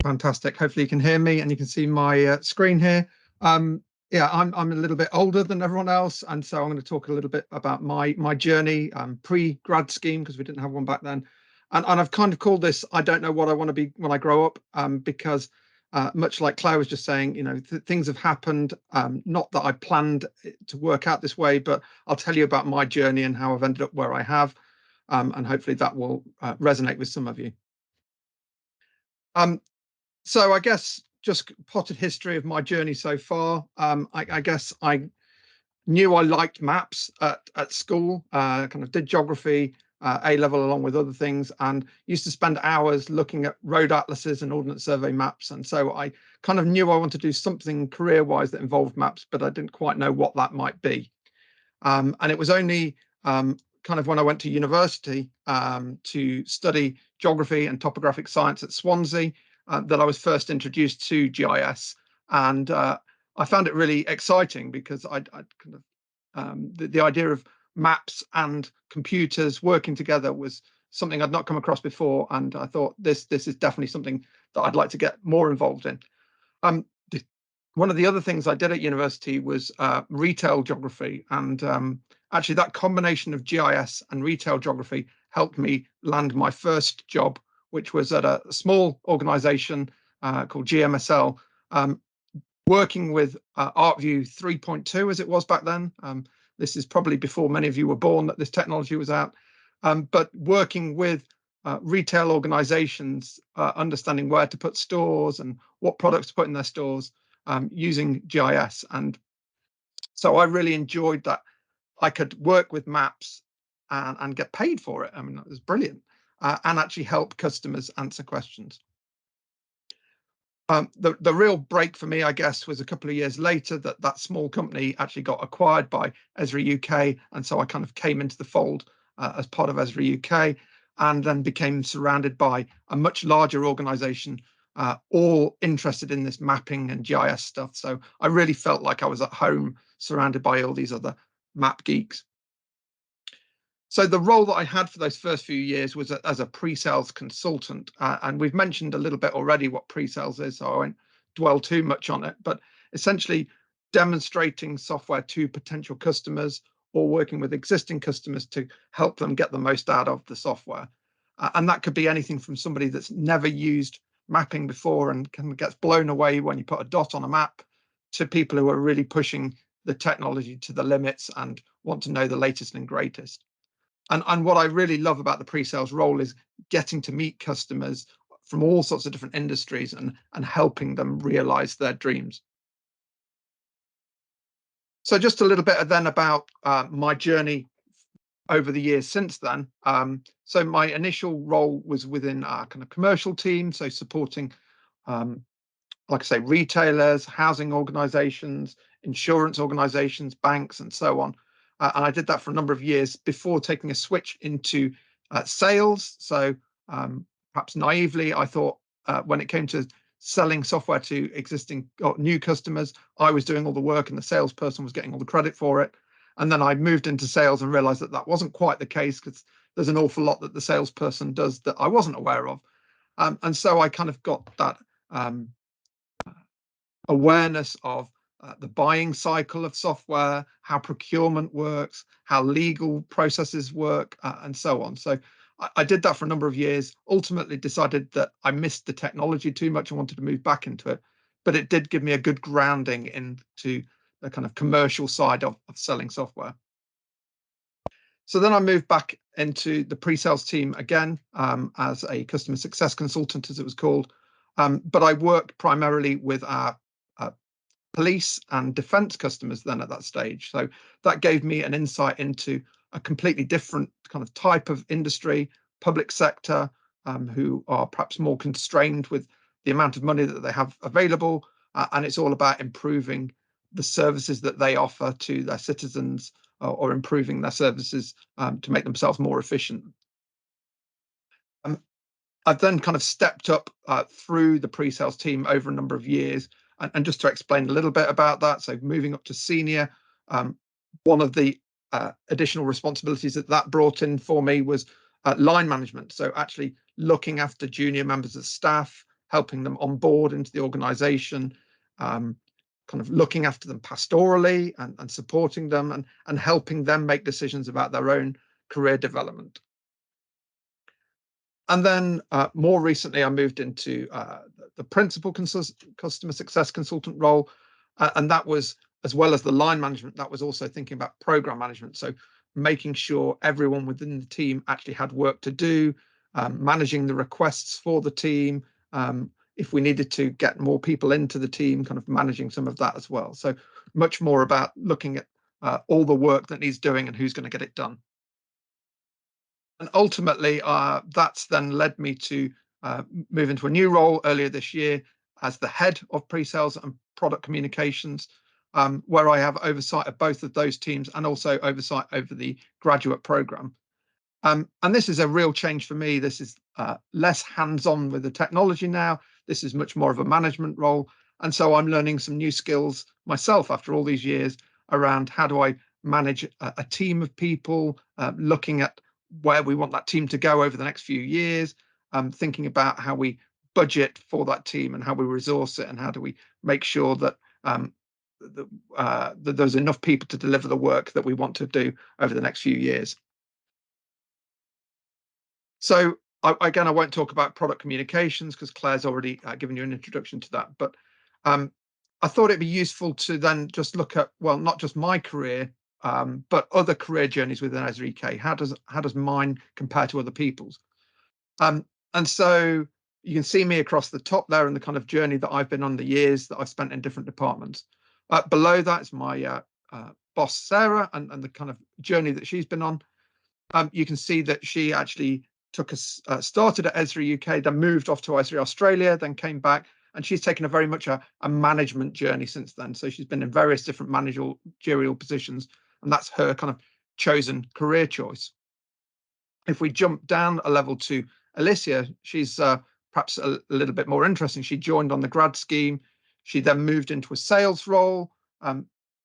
Fantastic. Hopefully you can hear me and you can see my screen here. Yeah, I'm a little bit older than everyone else, and so I'm going to talk a little bit about my journey, pre-grad scheme, because we didn't have one back then. And I've kind of called this "I don't know what I want to be when I grow up," because much like Claire was just saying, things have happened. Not that I planned it to work out this way, but I'll tell you about my journey and how I've ended up where I have, and hopefully that will resonate with some of you. So I guess just potted history of my journey so far. I guess I knew I liked maps at school, kind of did geography, A level along with other things, and used to spend hours looking at road atlases and ordnance survey maps. And so I kind of knew I wanted to do something career-wise that involved maps, but I didn't quite know what that might be. And it was only kind of when I went to university to study geography and topographic science at Swansea that I was first introduced to GIS, and I found it really exciting because I kind of the idea of maps and computers working together was something I'd not come across before, and I thought this is definitely something that I'd like to get more involved in. One of the other things I did at university was retail geography, and actually that combination of GIS and retail geography helped me land my first job, which was at a small organization called GMSL, working with ArcView 3.2 as it was back then. This is probably before many of you were born that this technology was out, but working with retail organizations, understanding where to put stores and what products to put in their stores, using GIS. And so I really enjoyed that I could work with maps and get paid for it. I mean, that was brilliant, and actually help customers answer questions. The real break for me, I guess, was a couple of years later that small company actually got acquired by Esri UK, and so I kind of came into the fold as part of Esri UK, and then became surrounded by a much larger organisation, all interested in this mapping and GIS stuff. So I really felt like I was at home, surrounded by all these other map geeks. So the role that I had for those first few years was as a pre-sales consultant, and we've mentioned a little bit already what pre-sales is, so I won't dwell too much on it, but essentially demonstrating software to potential customers or working with existing customers to help them get the most out of the software. And that could be anything from somebody that's never used mapping before and kind of gets blown away when you put a dot on a map, to people who are really pushing the technology to the limits and want to know the latest and greatest. And what I really love about the pre-sales role is getting to meet customers from all sorts of different industries and helping them realize their dreams. So just a little bit then about my journey over the years since then. So my initial role was within our kind of commercial team, so supporting, like I say, retailers, housing organizations, insurance organizations, banks, and so on. And I did that for a number of years before taking a switch into sales. So perhaps naively, I thought when it came to selling software to existing or new customers, I was doing all the work and the salesperson was getting all the credit for it. And then I moved into sales and realized that that wasn't quite the case, because there's an awful lot that the salesperson does that I wasn't aware of. And so I kind of got that awareness of the buying cycle of software, how procurement works, how legal processes work, and so on. So I did that for a number of years, ultimately decided that I missed the technology too much and wanted to move back into it. But it did give me a good grounding into the kind of commercial side of selling software. So then I moved back into the pre-sales team again, as a customer success consultant, as it was called. But I worked primarily with our police and defense customers then at that stage. So that gave me an insight into a completely different kind of type of industry, public sector, who are perhaps more constrained with the amount of money that they have available. And it's all about improving the services that they offer to their citizens, or improving their services to make themselves more efficient. I've then kind of stepped up through the pre-sales team over a number of years. And just to explain a little bit about that, so moving up to senior, one of the additional responsibilities that brought in for me was line management. So actually looking after junior members of staff, helping them on board into the organization, um, kind of looking after them pastorally and supporting them and helping them make decisions about their own career development. And then more recently, I moved into the principal customer success consultant role. And that was, as well as the line management, that was also thinking about program management. So making sure everyone within the team actually had work to do, managing the requests for the team. If we needed to get more people into the team, kind of managing some of that as well. So much more about looking at all the work that needs doing and who's going to get it done. And ultimately, that's then led me to move into a new role earlier this year as the head of pre-sales and product communications, where I have oversight of both of those teams and also oversight over the graduate program. And this is a real change for me. This is less hands-on with the technology now. This is much more of a management role. And so I'm learning some new skills myself after all these years around how do I manage a team of people, looking at where we want that team to go over the next few years, thinking about how we budget for that team and how we resource it and how do we make sure that that there's enough people to deliver the work that we want to do over the next few years. So again, I won't talk about product communications because Claire's already given you an introduction to that. But um, I thought it'd be useful to then just look at, well, not just my career, but other career journeys within Esri UK. How does mine compare to other people's? Um, and so you can see me across the top there and the kind of journey that I've been on, the years that I've spent in different departments. Below that is my boss, Sarah, and the kind of journey that she's been on. You can see that she actually started at Esri UK, then moved off to Esri Australia, then came back, and she's taken a very much a management journey since then. So she's been in various different managerial positions, and that's her kind of chosen career choice. If we jump down a level to Alicia, she's perhaps a little bit more interesting. She joined on the grad scheme. She then moved into a sales role,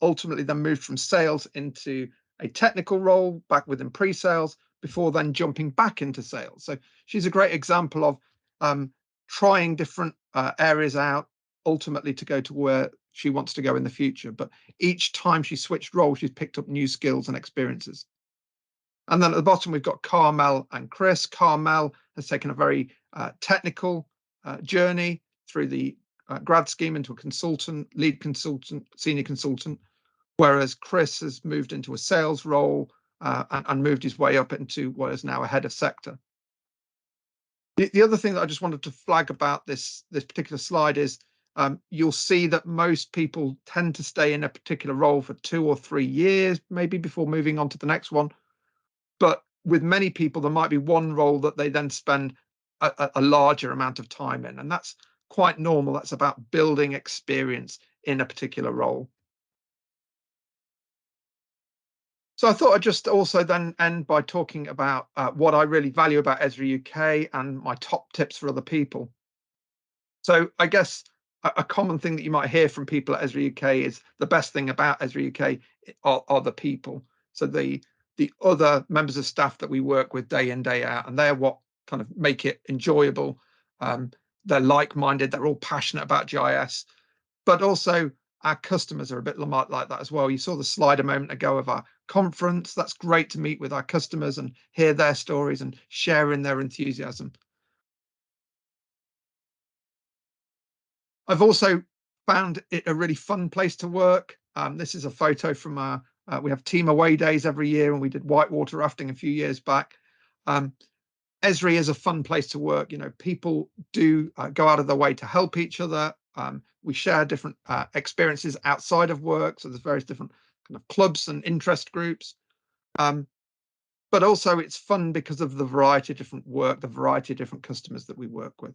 ultimately then moved from sales into a technical role back within pre-sales before then jumping back into sales. So she's a great example of trying different areas out, ultimately to go to where she wants to go in the future. But each time she switched roles, she's picked up new skills and experiences. And then at the bottom, we've got Carmel and Chris. Carmel has taken a very technical journey through the grad scheme into a consultant, lead consultant, senior consultant, whereas Chris has moved into a sales role and moved his way up into what is now a head of sector. The other thing that I just wanted to flag about this particular slide is you'll see that most people tend to stay in a particular role for 2 or 3 years, maybe before moving on to the next one. But with many people, there might be one role that they then spend a larger amount of time in, and that's quite normal. That's about building experience in a particular role. So I thought I'd just also then end by talking about what I really value about Esri UK and my top tips for other people. So I guess a common thing that you might hear from people at Esri UK is the best thing about Esri UK are the people. So the other members of staff that we work with day in, day out, and they're what kind of make it enjoyable. They're like-minded, they're all passionate about GIS, but also our customers are a bit like that as well. You saw the slide a moment ago of our conference. That's great to meet with our customers and hear their stories and share in their enthusiasm. I've also found it a really fun place to work. This is a photo from we have team away days every year, and we did whitewater rafting a few years back. Esri is a fun place to work. You know, people do go out of their way to help each other. We share different experiences outside of work. So there's various different kind of clubs and interest groups. But also it's fun because of the variety of different work, the variety of different customers that we work with.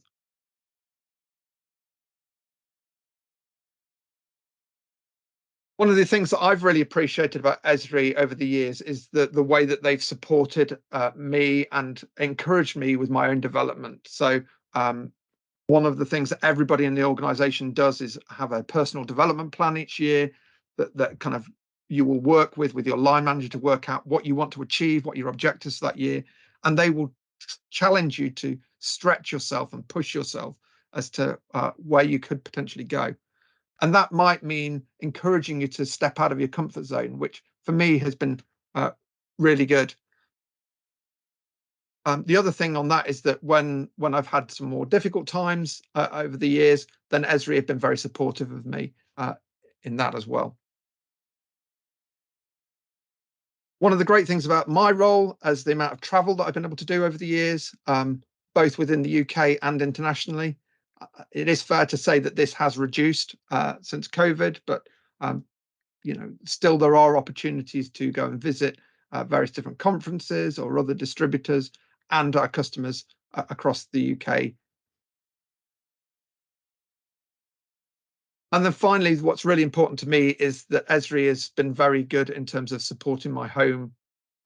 One of the things that I've really appreciated about Esri over the years is the way that they've supported me and encouraged me with my own development. So one of the things that everybody in the organization does is have a personal development plan each year that kind of you will work with your line manager to work out what you want to achieve, what your objectives that year, and they will challenge you to stretch yourself and push yourself as to where you could potentially go. And that might mean encouraging you to step out of your comfort zone, which for me has been uh, really good. The other thing on that is that when I've had some more difficult times over the years, then Esri have been very supportive of me in that as well. One of the great things about my role as the amount of travel that I've been able to do over the years, both within the UK and internationally, it is fair to say that this has reduced since COVID, but um, still there are opportunities to go and visit various different conferences or other distributors and our customers across the UK. And then finally, what's really important to me is that Esri has been very good in terms of supporting my home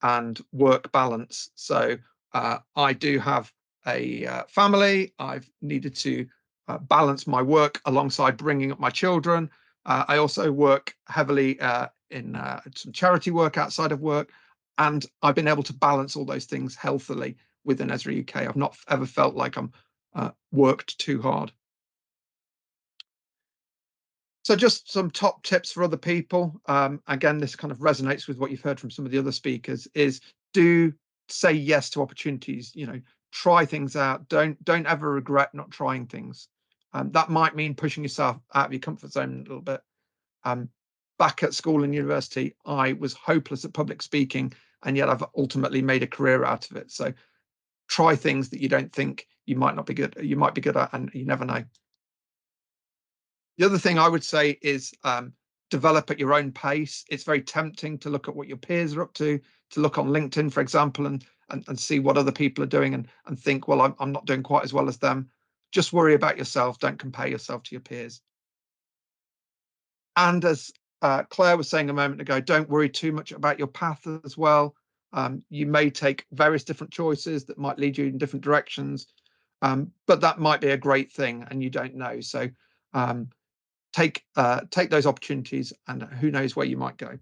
and work balance. So I do have a family. I've needed to balance my work alongside bringing up my children. I also work heavily in some charity work outside of work, and I've been able to balance all those things healthily within Esri UK. I've not ever felt like I'm worked too hard. So just some top tips for other people. Again, this kind of resonates with what you've heard from some of the other speakers, is do say yes to opportunities, try things out. Don't ever regret not trying things. That might mean pushing yourself out of your comfort zone a little bit. Um, Back at school and university, I was hopeless at public speaking, and yet I've ultimately made a career out of it. So try things that you don't think you might be good at, and you never know. The other thing I would say is develop at your own pace. It's very tempting to look at what your peers are up to look on LinkedIn, for example, and see what other people are doing and think, well, I'm not doing quite as well as them. Just worry about yourself. Don't compare yourself to your peers. And as Claire was saying a moment ago, don't worry too much about your path as well. You may take various different choices that might lead you in different directions, but that might be a great thing, and you don't know. So um, take those opportunities, and who knows where you might go.